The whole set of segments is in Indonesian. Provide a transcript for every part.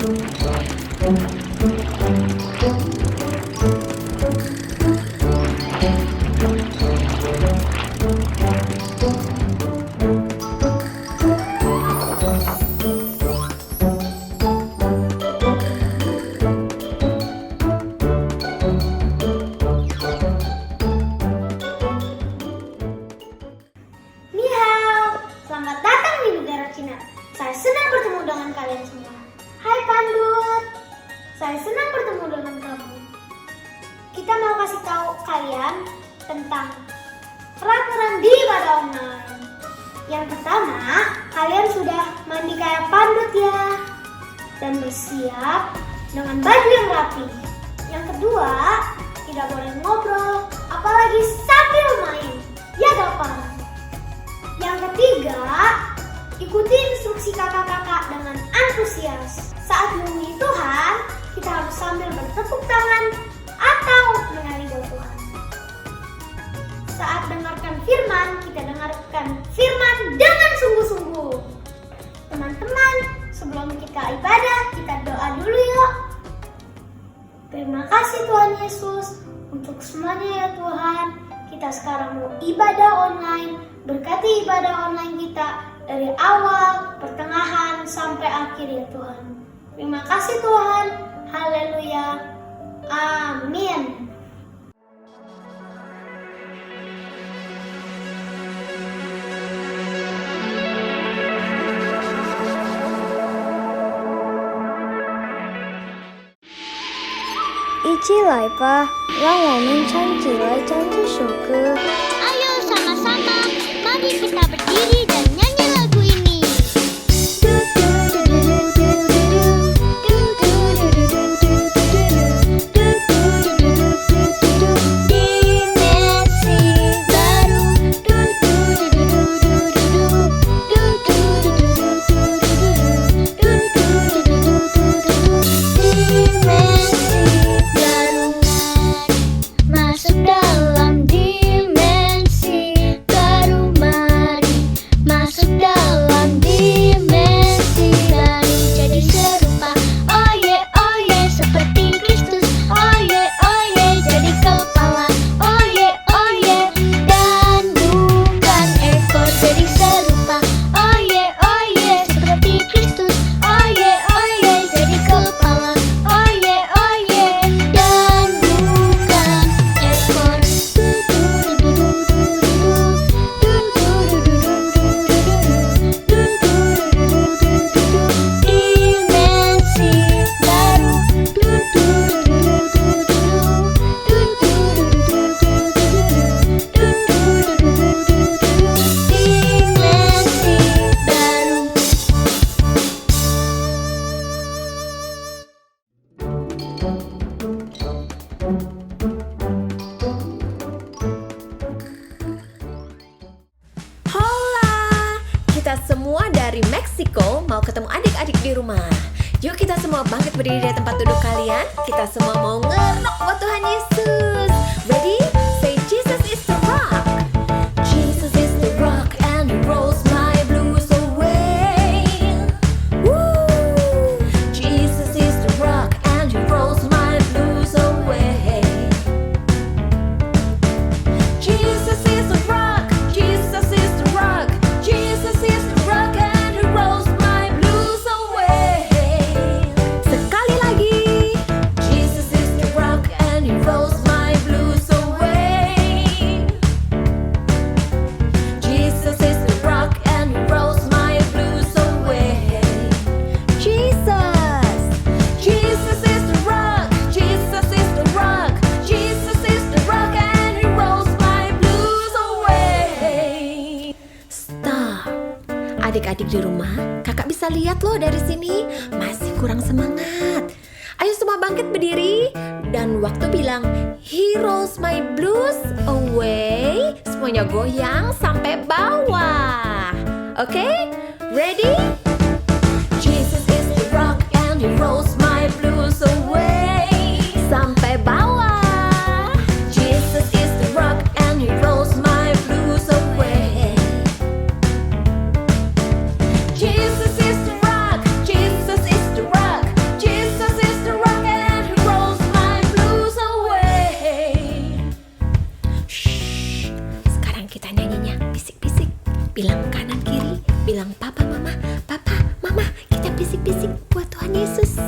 Selamat datang di negara Cina. Saya senang bertemu dengan kalian semua. Hai Pandut, saya senang bertemu dengan kamu. Kita mau kasih tahu kalian tentang peraturan di ibadah online. Yang pertama, kalian sudah mandi kayak Pandut ya, dan bersiap dengan baju yang rapi. Yang kedua, tidak boleh ngobrol, apalagi sambil main. Ya gampang. Yang ketiga, ikuti instruksi kakak-kakak dengan antusias. Saat memuji Tuhan, kita harus sambil bertepuk tangan atau menyanyikan Tuhan. Saat dengarkan firman, kita dengarkan firman dengan sungguh-sungguh. Teman-teman, sebelum kita ibadah, kita doa dulu yuk. Terima kasih Tuhan Yesus untuk semuanya ya Tuhan. Kita sekarang mau ibadah online. Berkati ibadah online kita dari awal, pertengahan, sampai akhir ya Tuhan. Terima kasih Tuhan. Haleluya. Amin. Ayo sama-sama, mari kita berdiri dan nyanyi lagu ini. Dimensi baru. Masuk dalam dimensi baru, mari masuk dalam dimensi baru, jadi serupa, oh yeah, seperti Kristus, oh yeah, jadi kepala, oh yeah, dan bukan ekor, jadi serupa, oh yeah, seperti Kristus, oh yeah, jadi kepala, oh yeah, dan bukan ekor. Dimensi baru. Dimensi baru. Hola, kita semua dari Meksiko mau ketemu adik-adik di rumah. Yuk kita semua bangkit berdiri dari tempat duduk kalian. Kita semua mau ngerok buat Tuhan Yesus. Ready? Say Jesus is the rock. Jesus is the rock and he rolls my blues away. Woo! Jesus is the rock and he rolls my blues away. Jesus is the rock, Jesus is the rock, Jesus is the rock and he rolls my blues away. Sekali lagi, Jesus is the rock and he rolls my blues away. Jesus is the rock and he rolls my blues away. Jesus, Jesus is the rock, Jesus is the rock, Jesus is the rock and he rolls my blues away. Stop. Adik-adik di rumah, kakak bisa lihat loh dari sini masih kurang semangat. Ayo semua bangkit berdiri dan waktu bilang he rolls my blues away, semuanya goyang sampai bawah. Oke? Ready? Jesus is the rock and he rolls my blues away. Sampai bawah. Jesus is the rock and he rolls my blues away. Jesus is the rock, Jesus is the rock, bilang kanan kiri, bilang papa mama, kita bisik-bisik buat Tuhan Yesus.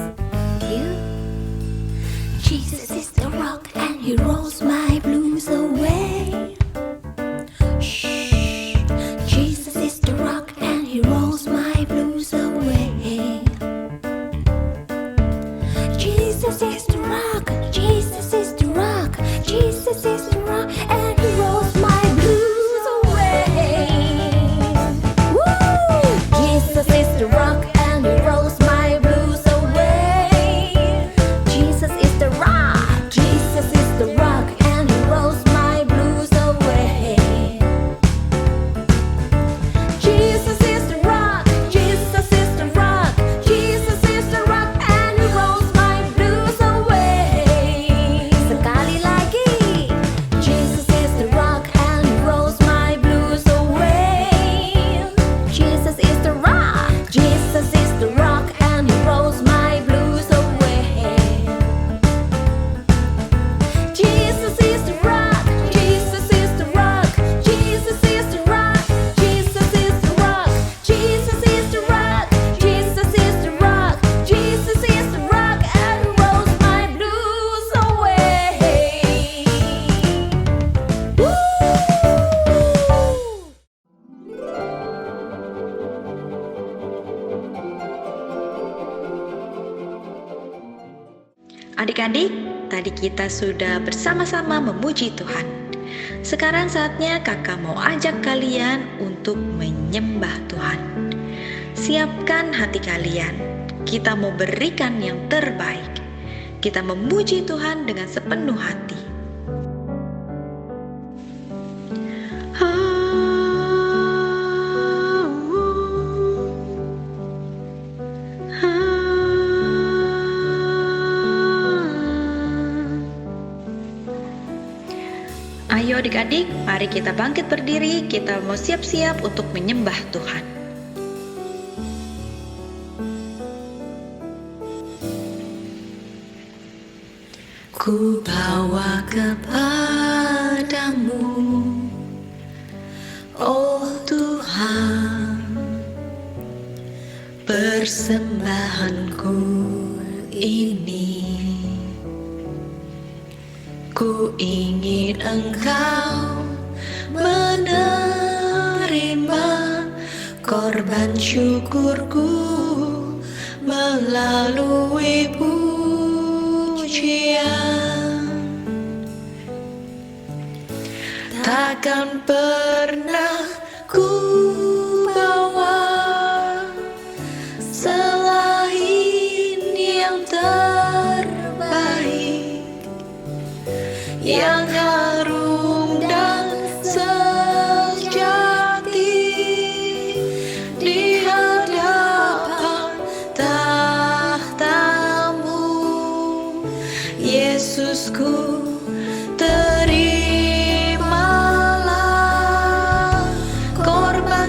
Yuk. Jesus is the rock and he rolls my blues away. Shh. Jesus is the rock and he rolls my blues away. Jesus is the rock, Jesus is the rock, Jesus is the rock and he rolls my blues away. Woo! Jesus is the rock and he rolls my blues away. Jesus is the rock, Jesus is the rock and he rolls my blues away. Jesus is the rock, Jesus is the rock, Jesus is the rock and he rolls my blues away. Sekali lagi, Jesus is the rock and he rolls my blues away. Jesus is the rock, Jesus is the rock and he rolls my blues away. Jesus is the rock, Jesus is the rock, Jesus is the rock, Jesus is the rock, Jesus is the rock, Jesus is the rock, Jesus is the rock and rolls my blues away. Woo! Adik-adik, tadi kita sudah bersama-sama memuji Tuhan. Sekarang saatnya kakak mau ajak kalian untuk menyembah Tuhan. Siapkan hati kalian, kita mau berikan yang terbaik. Kita memuji Tuhan dengan sepenuh hati. Ayo adik-adik, mari kita bangkit berdiri, kita mau siap-siap untuk menyembah Tuhan. Ku bawa kepadamu, oh Tuhan, persembahanku ini. Ku ingin Engkau menerima korban syukurku melalui pujian. Takkan pernah ku bawa selain yang terbaik, yang harum dan sejati di hadapan tahtamu. Yesusku, terimalah korban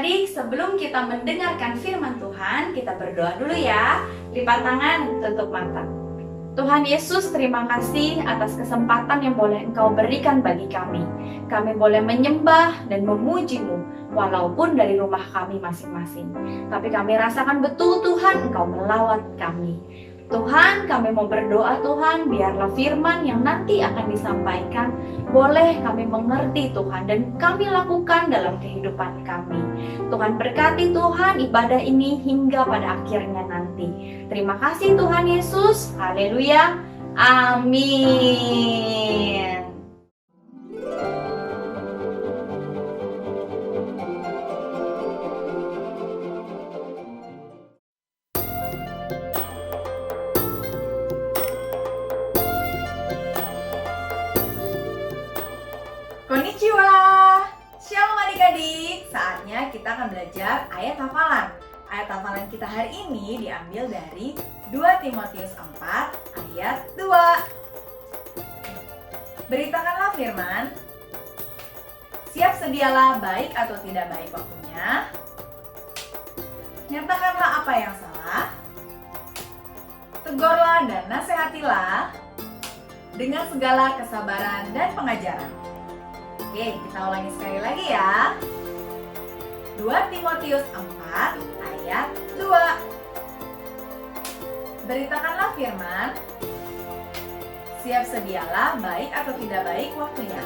Adik-adik, sebelum kita mendengarkan firman Tuhan, kita berdoa dulu ya. Lipat tangan, tutup mata. Tuhan Yesus, terima kasih atas kesempatan yang boleh Engkau berikan bagi kami. Kami boleh menyembah dan memuji-Mu, walaupun dari rumah kami masing-masing. Tapi kami rasakan betul Tuhan, Engkau melawat kami. Tuhan, kami mau berdoa Tuhan, biarlah firman yang nanti akan disampaikan boleh kami mengerti Tuhan dan kami lakukan dalam kehidupan kami. Tuhan berkati Tuhan ibadah ini hingga pada akhirnya nanti. Terima kasih Tuhan Yesus. Haleluya. Amin. Konnichiwa. Shalom adik-adik. Saatnya kita akan belajar ayat hafalan. Ayat hafalan kita hari ini diambil dari 2 Timotius 4 ayat 2. Beritakanlah firman. Siap sedialah baik atau tidak baik waktunya. Nyatakanlah apa yang salah. Tegurlah dan nasihatilah dengan segala kesabaran dan pengajaran. Oke, kita ulangi sekali lagi ya. 2 Timotius 4 ayat 2. Beritakanlah firman. Siap sedialah baik atau tidak baik waktunya.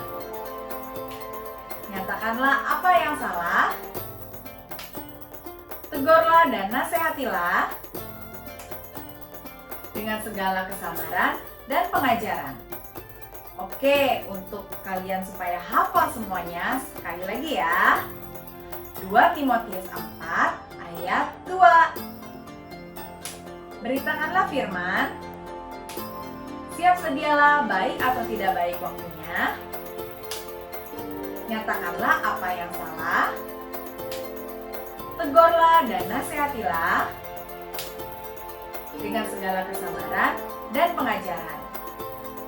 Nyatakanlah apa yang salah. Tegurlah dan nasihatilah dengan segala kesabaran dan pengajaran. Oke, untuk kalian supaya hafal semuanya, sekali lagi ya. 2 Timotius 4 ayat 2. Beritakanlah firman. Siap sedialah baik atau tidak baik waktunya. Nyatakanlah apa yang salah. Tegurlah dan nasihatilah dengan segala kesabaran dan pengajaran.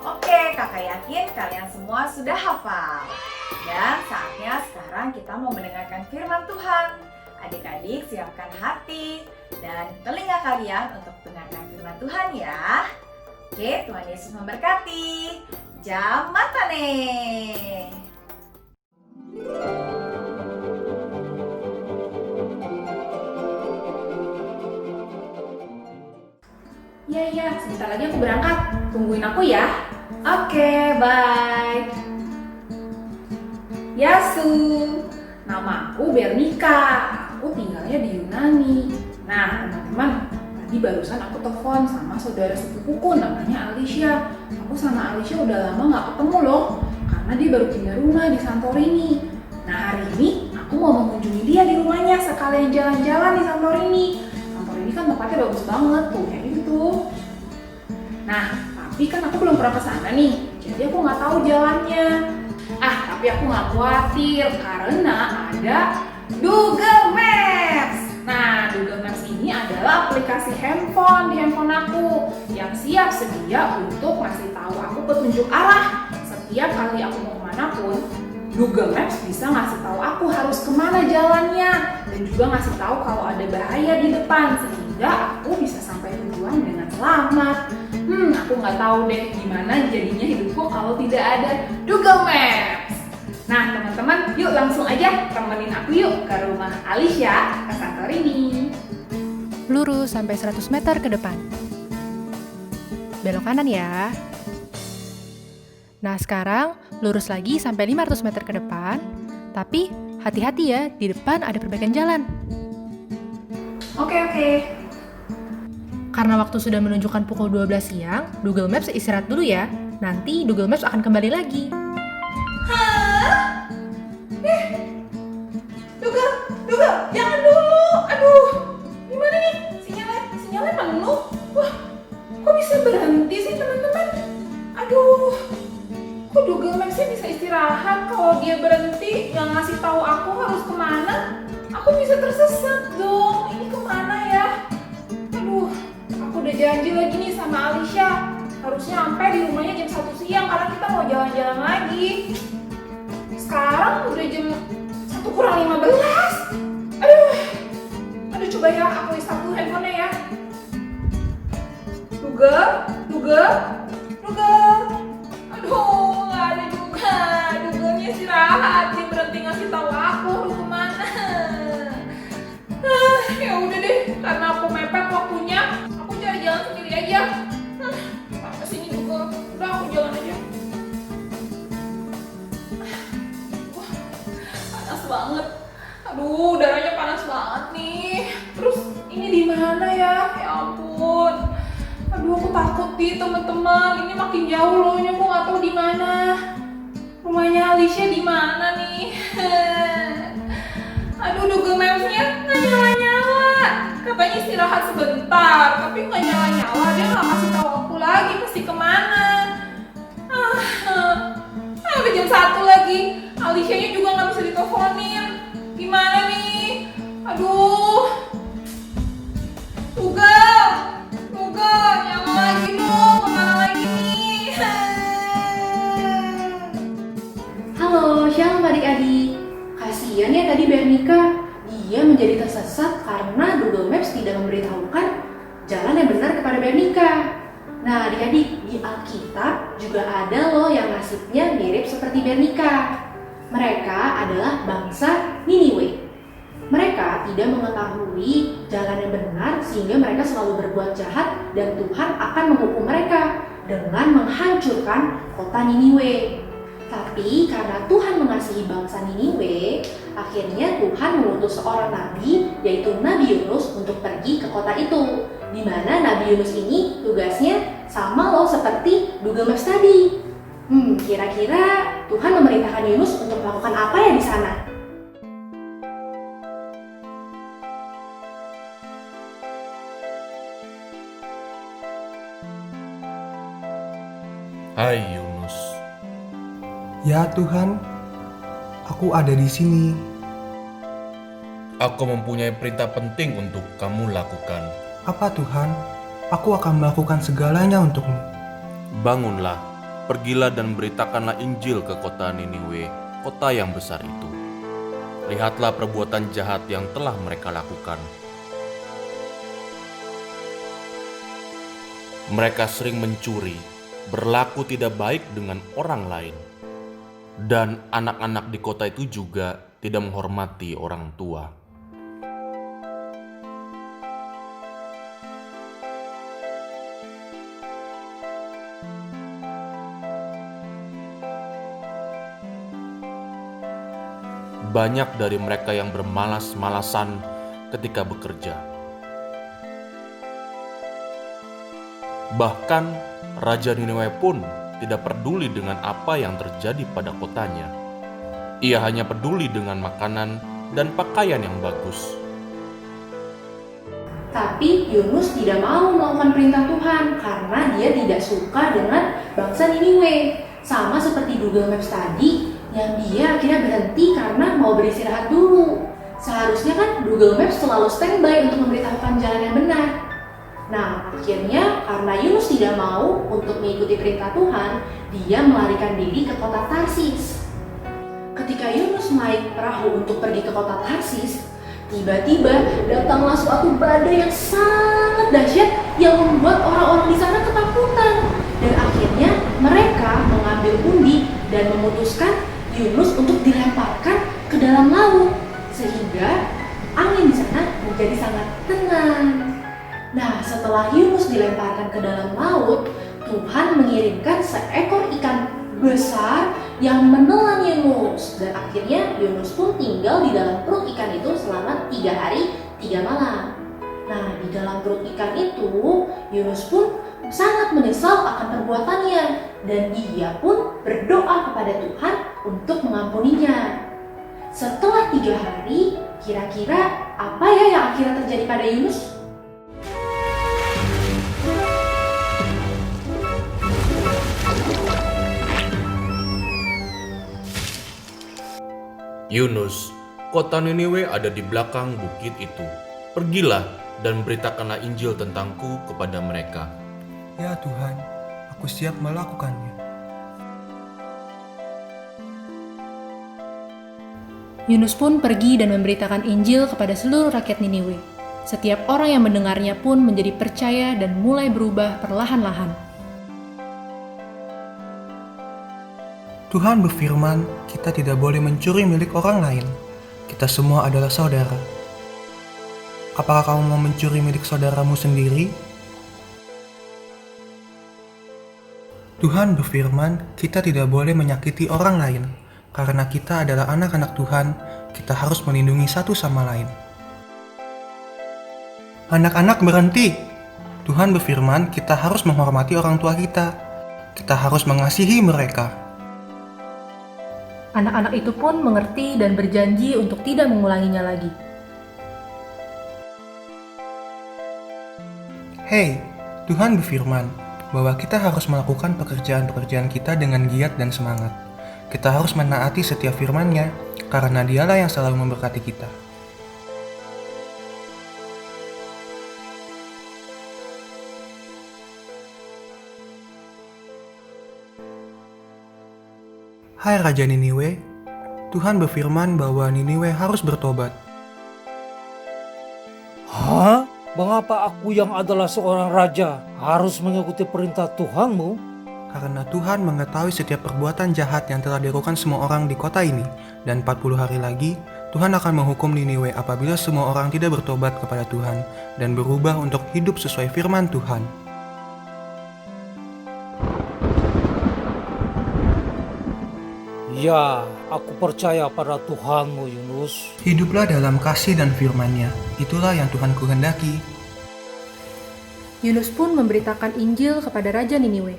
Oke, kakak yakin kalian semua sudah hafal. Dan saatnya sekarang kita mau mendengarkan firman Tuhan. Adik-adik siapkan hati dan telinga kalian untuk mendengarkan firman Tuhan ya. Oke, Tuhan Yesus memberkati. Jamatane. Iya, sebentar lagi aku berangkat. Tungguin aku ya. Oke, bye. Yasu, nama aku Bernika. Aku tinggalnya di Yunani. Nah, teman-teman, tadi barusan aku telepon sama saudara sepupuku namanya Alicia. Aku sama Alicia udah lama gak ketemu loh, karena dia baru pindah rumah di Santorini. Nah, hari ini aku mau mengunjungi dia di rumahnya sekalian jalan-jalan di Santorini. Santorini kan tempatnya bagus banget tuh, kayak gitu. Nah, tapi kan aku belum pernah ke sana nih, jadi aku nggak tahu jalannya. Tapi aku nggak khawatir karena ada Google Maps. Nah, Google Maps ini adalah aplikasi handphone di handphone aku yang siap sedia untuk ngasih tahu aku petunjuk arah. Setiap kali aku mau kemanapun, Google Maps bisa ngasih tahu aku harus kemana jalannya dan juga ngasih tahu kalau ada bahaya di depan sehingga aku bisa sampai tujuan dengan selamat. Aku nggak tahu deh gimana jadinya hidupku kalau tidak ada Google Maps. Nah, teman-teman, yuk langsung aja temenin aku yuk ke rumah Alicia ke Santorini. Lurus sampai 100 meter ke depan. Belok kanan ya. Nah, sekarang lurus lagi sampai 500 meter ke depan. Tapi hati-hati ya, di depan ada perbaikan jalan. Oke. Karena waktu sudah menunjukkan pukul 12 siang, Google Maps istirahat dulu ya. Nanti Google Maps akan kembali lagi. Google, jangan dulu. Aduh, gimana nih? Sinyalnya penuh. Wah, kok bisa berhenti sih teman-teman? Aduh, kok Google Maps-nya bisa istirahat kalau dia berhenti nggak ngasih tahu aku harus kemana? Aku bisa tersesat dong. Ini kemana ya? Aduh, aku udah janji lagi nih sama Alicia. Harusnya sampai di rumahnya jam 1 siang karena kita mau jalan-jalan lagi. Sekarang udah jam 1 kurang 15. Aduh, udaranya panas banget nih. Terus ini di mana ya? Ya ampun. Aduh, aku takut nih teman-teman. Ini makin jauh loh, aku nggak tahu di mana. Rumahnya Alicia di mana nih? Aduh, Google Maps-nya nggak nyala-nyala. Katanya istirahat sebentar, tapi nggak nyala-nyala. Dia nggak kasih tahu aku lagi mesti kemana. Udah jam 1 lagi. Alicia-nya juga nggak bisa diteleponin. Gimana nih? Aduh. Google, nyala lagi dong. Kemana lagi nih? Halo, shalom adik-adik. Kasian ya tadi Bernika. Dia menjadi tersesat karena Google Maps tidak memberitahukan jalan yang benar kepada Bernika. Nah, adik-adik, di Alkitab juga ada loh yang nasibnya mirip seperti Bernika. Mereka adalah bangsa Niniwe. Mereka tidak mengetahui jalan yang benar sehingga mereka selalu berbuat jahat dan Tuhan akan menghukum mereka dengan menghancurkan kota Niniwe. Tapi karena Tuhan mengasihi bangsa Niniwe, akhirnya Tuhan mengutus seorang nabi, yaitu Nabi Yunus, untuk pergi ke kota itu. Di mana Nabi Yunus ini tugasnya sama loh seperti Google Maps tadi. Kira-kira Tuhan memerintahkan Yunus untuk melakukan apa ya di sana? Hai Yunus. Ya Tuhan, aku ada di sini. Aku mempunyai perintah penting untuk kamu lakukan. Apa Tuhan? Aku akan melakukan segalanya untukmu. Bangunlah, pergilah dan beritakanlah Injil ke kota Niniwe, kota yang besar itu. Lihatlah perbuatan jahat yang telah mereka lakukan. Mereka sering mencuri, berlaku tidak baik dengan orang lain. Dan anak-anak di kota itu juga tidak menghormati orang tua. Banyak dari mereka yang bermalas-malasan ketika bekerja. Bahkan Raja Niniwe pun tidak peduli dengan apa yang terjadi pada kotanya. Ia hanya peduli dengan makanan dan pakaian yang bagus. Tapi Yunus tidak mau melakukan perintah Tuhan karena dia tidak suka dengan bangsa Niniwe. Sama seperti Google Maps tadi, yang dia akhirnya berhenti karena mau beristirahat dulu. Seharusnya kan Google Maps selalu standby untuk memberitahukan jalan yang benar. Nah, akhirnya karena Yunus tidak mau untuk mengikuti perintah Tuhan, dia melarikan diri ke kota Tarsis. Ketika Yunus naik perahu untuk pergi ke kota Tarsis, tiba-tiba datanglah suatu badai yang sangat dahsyat yang membuat orang-orang di sana ketakutan. Dan akhirnya mereka mengambil undi dan memutuskan Yunus untuk dilemparkan ke dalam laut, sehingga angin di sana menjadi sangat tenang. Nah, setelah Yunus dilemparkan ke dalam laut, Tuhan mengirimkan seekor ikan besar yang menelan Yunus. Dan akhirnya Yunus pun tinggal di dalam perut ikan itu selama 3 hari 3 malam. Nah, di dalam perut ikan itu, Yunus pun sangat menyesal akan perbuatannya. Dan dia pun berdoa kepada Tuhan untuk mengampuninya. Setelah 3 hari, kira-kira apa ya yang akhirnya terjadi pada Yunus? Yunus, kota Niniwe ada di belakang bukit itu. Pergilah dan beritakanlah Injil tentangku kepada mereka. Ya Tuhan, aku siap melakukannya. Yunus pun pergi dan memberitakan Injil kepada seluruh rakyat Niniwe. Setiap orang yang mendengarnya pun menjadi percaya dan mulai berubah perlahan-lahan. Tuhan berfirman, kita tidak boleh mencuri milik orang lain. Kita semua adalah saudara. Apakah kamu mau mencuri milik saudaramu sendiri? Tuhan berfirman, kita tidak boleh menyakiti orang lain. Karena kita adalah anak-anak Tuhan, kita harus melindungi satu sama lain. Anak-anak berhenti. Tuhan berfirman kita harus menghormati orang tua kita. Kita harus mengasihi mereka. Anak-anak itu pun mengerti dan berjanji untuk tidak mengulanginya lagi. Hei, Tuhan berfirman bahwa kita harus melakukan pekerjaan-pekerjaan kita dengan giat dan semangat. Kita harus menaati setiap firman-Nya, karena Dialah yang selalu memberkati kita. Hai Raja Niniwe, Tuhan berfirman bahwa Niniwe harus bertobat. Hah? Mengapa aku yang adalah seorang raja harus mengikuti perintah Tuhanmu? Karena Tuhan mengetahui setiap perbuatan jahat yang telah dilakukan semua orang di kota ini, dan 40 hari lagi, Tuhan akan menghukum Niniwe apabila semua orang tidak bertobat kepada Tuhan dan berubah untuk hidup sesuai firman Tuhan. Ya, aku percaya pada Tuhanmu, Yunus. Hiduplah dalam kasih dan firman-Nya, itulah yang Tuhan kehendaki. Yunus pun memberitakan Injil kepada Raja Niniwe.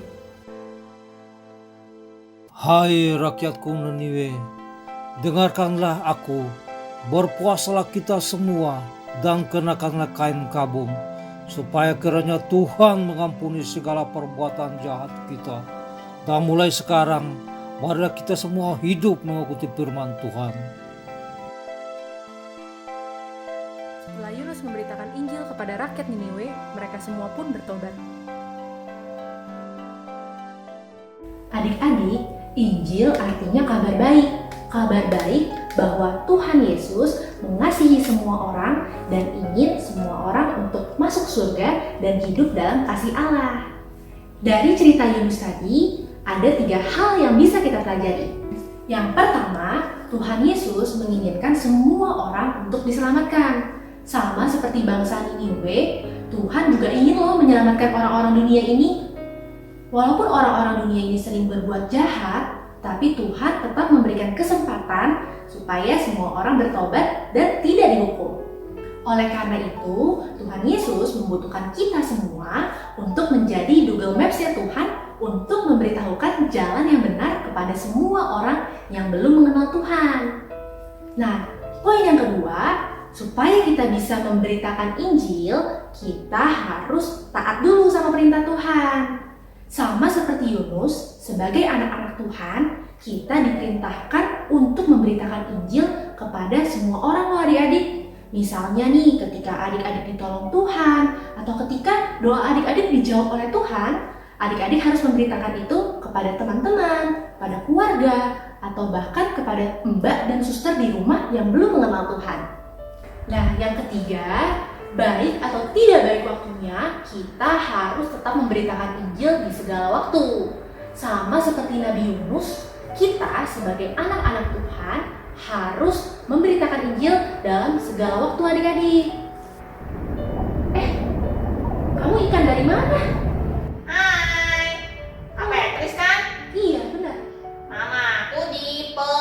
Hai rakyatku Niniwe, dengarkanlah aku, berpuasalah kita semua dan kenakanlah kain kabung, supaya kiranya Tuhan mengampuni segala perbuatan jahat kita. Dan mulai sekarang, marilah kita semua hidup mengikuti firman Tuhan. Setelah Yunus memberitakan Injil kepada rakyat Niniwe, mereka semua pun bertobat. Adik-adik, Injil artinya kabar baik. Kabar baik bahwa Tuhan Yesus mengasihi semua orang dan ingin semua orang untuk masuk surga dan hidup dalam kasih Allah. Dari cerita Yunus tadi, ada 3 hal yang bisa kita pelajari. Yang pertama, Tuhan Yesus menginginkan semua orang untuk diselamatkan. Sama seperti bangsa Niniwe, Tuhan juga ingin menyelamatkan orang-orang dunia ini. Walaupun orang-orang dunia ini sering berbuat jahat, tapi Tuhan tetap memberikan kesempatan supaya semua orang bertobat dan tidak dihukum. Oleh karena itu, Tuhan Yesus membutuhkan kita semua untuk menjadi Google Maps-nya Tuhan untuk memberitahukan jalan yang benar kepada semua orang yang belum mengenal Tuhan. Nah, poin yang kedua, supaya kita bisa memberitakan Injil, kita harus taat dulu sama perintah Tuhan. Sama seperti Yunus, sebagai anak-anak Tuhan, kita diperintahkan untuk memberitakan Injil kepada semua orang loh adik-adik. Misalnya nih, ketika adik-adik ditolong Tuhan, atau ketika doa adik-adik dijawab oleh Tuhan, adik-adik harus memberitakan itu kepada teman-teman, pada keluarga, atau bahkan kepada mbak dan suster di rumah yang belum mengenal Tuhan. Nah, yang ketiga, baik atau tidak baik waktunya, kita harus tetap memberitakan Injil di segala waktu. Sama seperti Nabi Yunus, kita sebagai anak-anak Tuhan harus memberitakan Injil dalam segala waktu adik-adik. Kamu ikan dari mana? Hai, Petris kan? Iya, benar. Mama aku Dipo.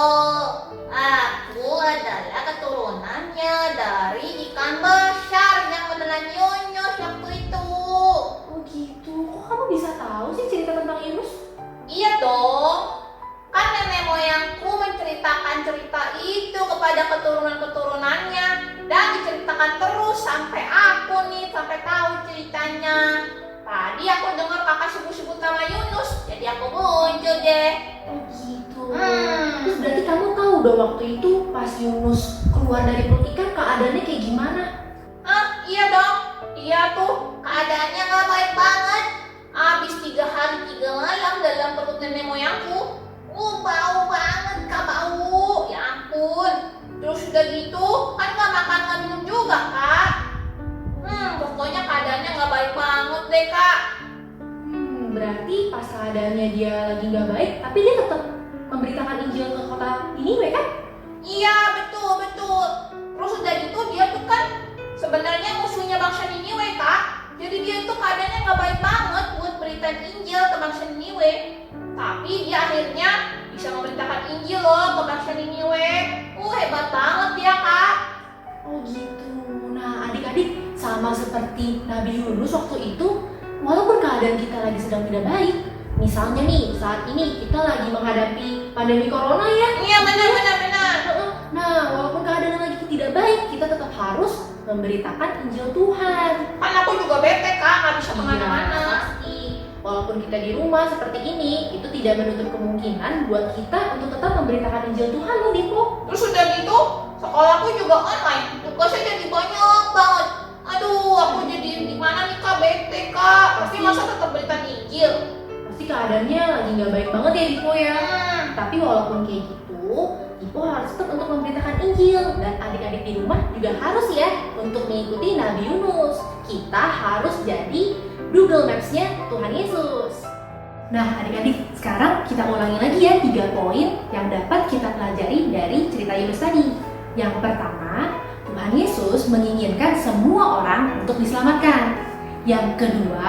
Aku adalah keturunannya dari ikan besar yang menelan Yunus waktu itu. Oh gitu, kok kamu bisa tahu sih cerita tentang Yunus? Iya dong, kan nenek moyangku menceritakan cerita itu kepada keturunan-keturunannya dan diceritakan terus sampai aku nih sampai tahu ceritanya. Tadi aku dengar kakak sebut-sebut nama Yunus, jadi aku muncul deh. Oh gitu. Terus berarti kamu tahu dong waktu itu pas Yunus keluar dari perut ikan keadaannya kayak gimana? Iya dong. Iya tuh, keadaannya gak baik banget. Habis 3 hari 3 malam dalam perut nenek moyangku. Bau banget kak, bau. Ya ampun. Terus udah gitu, kan gak makan gak minum juga kak. Pokoknya keadaannya gak baik banget deh kak. Berarti pas keadaannya dia lagi gak baik, tapi dia tetap memberitakan Injil ke kota Niniwe kan? Iya, betul. Terus udah gitu dia tuh kan sebenarnya musuhnya bangsa Niniwe kak. Jadi dia itu keadaannya gak baik banget buat beritain Injil ke bangsa Niniwe. Tapi dia akhirnya bisa memberitakan Injil loh ke bangsa Niniwe. Hebat banget sama seperti Nabi Yunus waktu itu, walaupun keadaan kita lagi sedang tidak baik. Misalnya nih, saat ini kita lagi menghadapi pandemi corona ya. Iya, benar. Nah, walaupun keadaan lagi tidak baik, kita tetap harus memberitakan Injil Tuhan. Kan aku juga bete, Kak, nggak bisa kemana-mana. Pasti. Walaupun kita di rumah seperti ini, itu tidak menutup kemungkinan buat kita untuk tetap memberitakan Injil Tuhan loh, Dipo. Terus udah gitu, sekolahku juga online. Tugasnya jadi banyak banget. Aduh, aku jadi gimana nih, Kak? Bete, Kak. Pasti masa tetap beritaan Injil. Pasti keadaannya lagi nggak baik banget ya, Dipo ya. Tapi walaupun kayak gitu, Dipo harus tetap untuk memberitakan Injil. Dan adik-adik di rumah juga harus ya untuk mengikuti Nabi Yunus. Kita harus jadi Google Maps-nya Tuhan Yesus. Nah, adik-adik, sekarang kita ulangi lagi ya 3 poin yang dapat kita pelajari dari cerita Yunus tadi. Yang pertama, Tuhan Yesus menginginkan semua orang untuk diselamatkan. Yang kedua,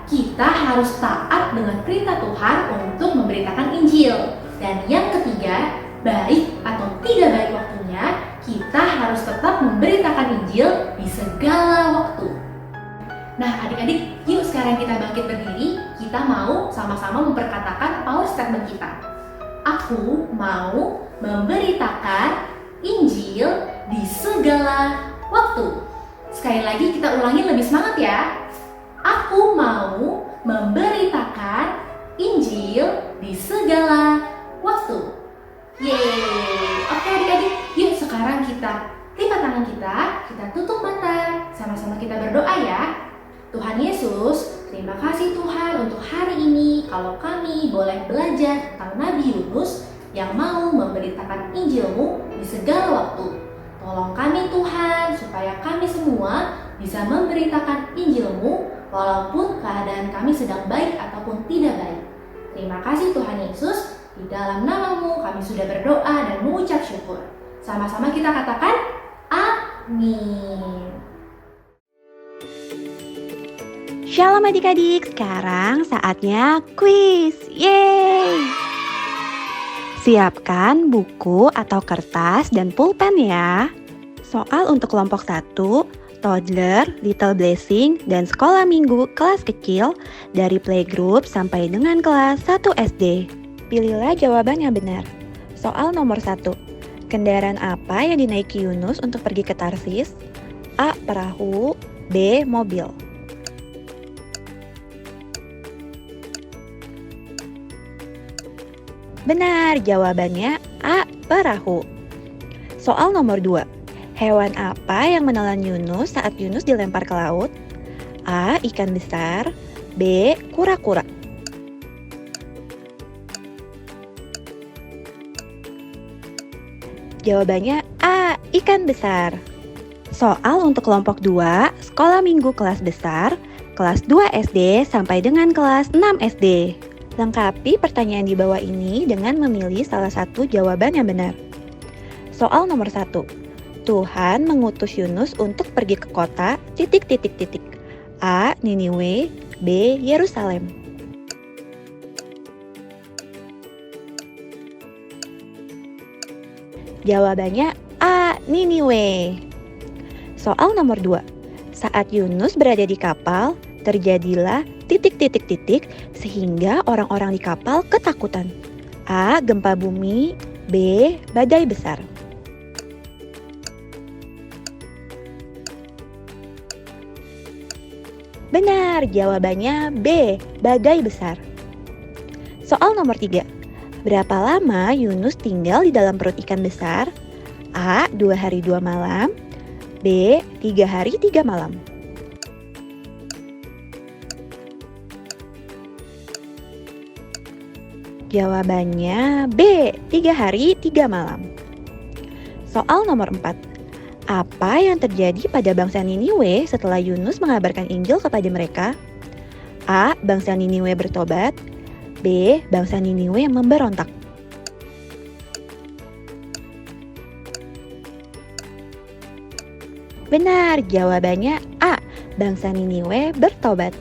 kita harus taat dengan perintah Tuhan untuk memberitakan Injil. Dan yang ketiga, baik atau tidak baik waktunya, kita harus tetap memberitakan Injil di segala waktu. Nah, adik-adik, yuk sekarang kita bangkit berdiri. Kita mau sama-sama memperkatakan power statement kita. Aku mau memberitakan Injil di segala waktu. Sekali lagi kita ulangi lebih semangat ya. Aku mau memberitakan Injil di segala waktu. Yeay. Oke adik-adik, yuk sekarang kita lipat tangan kita tutup mata. Sama-sama kita berdoa ya. Tuhan Yesus, terima kasih Tuhan untuk hari ini kalau kami boleh belajar tentang Nabi Yunus yang mau memberitakan Injil-Mu di segala waktu. Tolong kami Tuhan supaya kami semua bisa memberitakan Injil-Mu walaupun keadaan kami sedang baik ataupun tidak baik. Terima kasih Tuhan Yesus, di dalam nama-Mu kami sudah berdoa dan mengucap syukur. Sama-sama kita katakan, amin. Shalom adik-adik, sekarang saatnya kuis. Yeay! Siapkan buku atau kertas dan pulpen ya. Soal untuk kelompok 1, toddler, little blessing, dan sekolah minggu kelas kecil dari playgroup sampai dengan kelas 1 SD. Pilihlah jawaban yang benar. Soal nomor 1. Kendaraan apa yang dinaiki Yunus untuk pergi ke Tarsis? A. Perahu, B. Mobil. Benar, jawabannya A. Perahu. Soal nomor 2. Hewan apa yang menelan Yunus saat Yunus dilempar ke laut? A. Ikan besar, B. Kura-kura. Jawabannya A. Ikan besar. Soal untuk kelompok 2, sekolah minggu kelas besar, kelas 2 SD sampai dengan kelas 6 SD. Lengkapi pertanyaan di bawah ini dengan memilih salah satu jawaban yang benar. Soal nomor 1. Tuhan mengutus Yunus untuk pergi ke kota ... A. Niniwe, B. Yerusalem. Jawabannya A. Niniwe. Soal nomor 2. Saat Yunus berada di kapal, terjadilah ... sehingga orang-orang di kapal ketakutan. A. Gempa bumi, B. Badai besar. Benar, jawabannya B. Badai besar. Soal nomor 3. Berapa lama Yunus tinggal di dalam perut ikan besar? A. 2 hari 2 malam, B. 3 hari 3 malam. Jawabannya B. 3 hari 3 malam. Soal nomor 4. Apa yang terjadi pada bangsa Niniwe setelah Yunus mengabarkan Injil kepada mereka? A. Bangsa Niniwe bertobat, B. Bangsa Niniwe memberontak. Benar, jawabannya A. Bangsa Niniwe bertobat.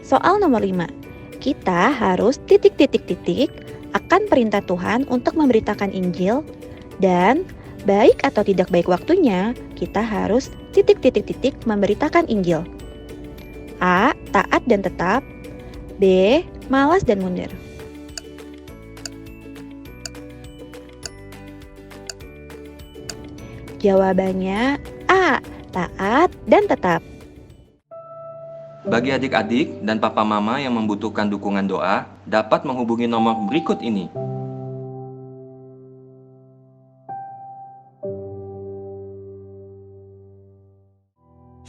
Soal nomor 5. Kita harus ... akan perintah Tuhan untuk memberitakan Injil dan Baik atau tidak baik waktunya, kita harus titik-titik-titik memberitakan Injil. A. Taat dan tetap. B. Malas dan mundur. Jawabannya A. Taat dan tetap. Bagi adik-adik dan papa mama yang membutuhkan dukungan doa, dapat menghubungi nomor berikut ini.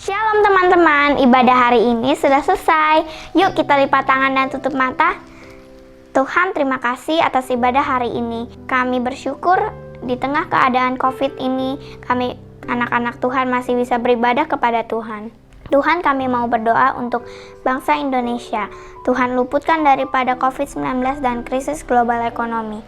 Shalom teman-teman, ibadah hari ini sudah selesai. Yuk kita lipat tangan dan tutup mata. Tuhan, terima kasih atas ibadah hari ini. Kami bersyukur di tengah keadaan COVID ini, kami anak-anak Tuhan masih bisa beribadah kepada Tuhan. Tuhan, kami mau berdoa untuk bangsa Indonesia. Tuhan, luputkan daripada COVID-19 dan krisis global ekonomi.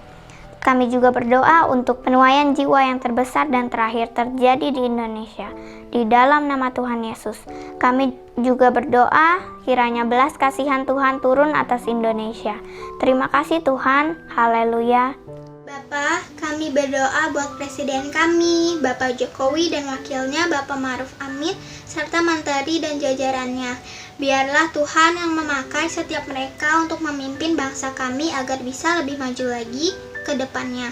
Kami juga berdoa untuk penuaian jiwa yang terbesar dan terakhir terjadi di Indonesia. Di dalam nama Tuhan Yesus, kami juga berdoa kiranya belas kasihan Tuhan turun atas Indonesia. Terima kasih Tuhan, haleluya. Bapa, kami berdoa buat Presiden kami, Bapak Jokowi dan wakilnya Bapak Ma'ruf Amin, serta menteri dan jajarannya. Biarlah Tuhan yang memakai setiap mereka untuk memimpin bangsa kami agar bisa lebih maju lagi ke depannya.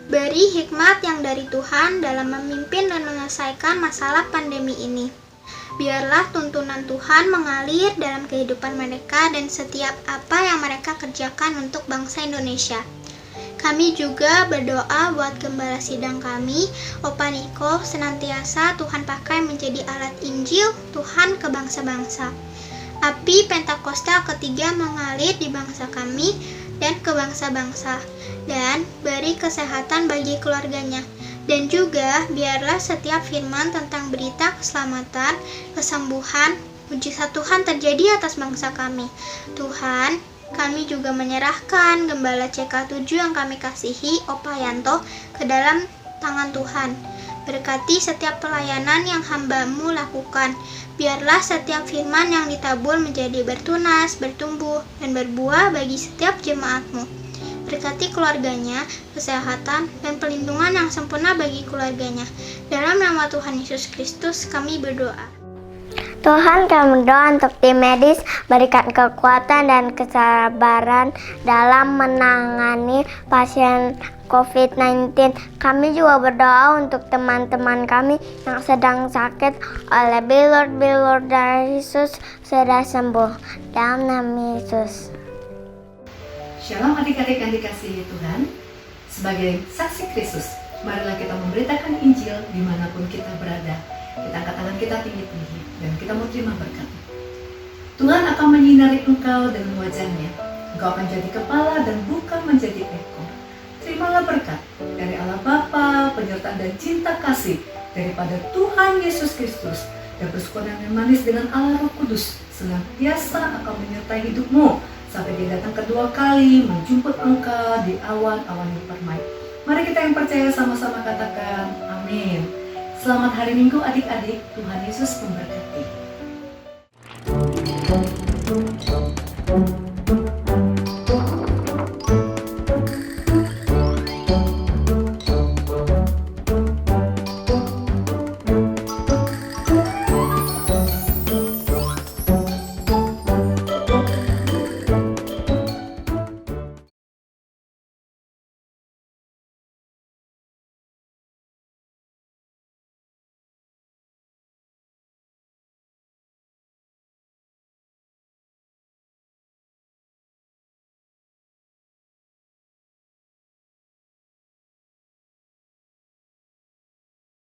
Beri hikmat yang dari Tuhan dalam memimpin dan menyelesaikan masalah pandemi ini. Biarlah tuntunan Tuhan mengalir dalam kehidupan mereka dan setiap apa yang mereka kerjakan untuk bangsa Indonesia. Kami juga berdoa buat gembala sidang kami, Opa Niko, senantiasa Tuhan pakai menjadi alat Injil Tuhan ke bangsa-bangsa. Api Pentakosta ketiga mengalir di bangsa kami dan ke bangsa-bangsa, dan beri kesehatan bagi keluarganya. Dan juga biarlah setiap firman tentang berita keselamatan, kesembuhan, mujizat Tuhan terjadi atas bangsa kami. Tuhan, kami juga menyerahkan Gembala CK7 yang kami kasihi, Opa Yanto, ke dalam tangan Tuhan. Berkati setiap pelayanan yang hamba-Mu lakukan. Biarlah setiap firman yang ditabur menjadi bertunas, bertumbuh, dan berbuah bagi setiap jemaat-Mu. Berkati keluarganya, kesehatan, dan perlindungan yang sempurna bagi keluarganya. Dalam nama Tuhan Yesus Kristus kami berdoa. Tuhan, kami berdoa untuk tim medis, berikan kekuatan dan kesabaran dalam menangani pasien COVID-19. Kami juga berdoa untuk teman-teman kami yang sedang sakit oleh bilur dari Yesus sudah sembuh. Dalam nama Yesus. Shalom adik-adik yang dikasihi Tuhan. Sebagai saksi Kristus, marilah kita memberitakan Injil dimanapun kita berada. Kita angkat tangan kita tinggi-tinggi dan kita mau terima berkat. Tuhan akan menyinari engkau dengan wajahnya. Engkau akan jadi kepala dan bukan menjadi ekor. Terimalah berkat dari Allah Bapa, penyertaan dan cinta kasih daripada Tuhan Yesus Kristus, dan persekutuan yang manis dengan Allah Roh Kudus senantiasa akan menyertai hidupmu sampai Dia datang kedua kali menjemput engkau di awan-awan yang permai. Mari kita yang percaya sama-sama katakan amin. Selamat hari Minggu adik-adik, Tuhan Yesus memberkati.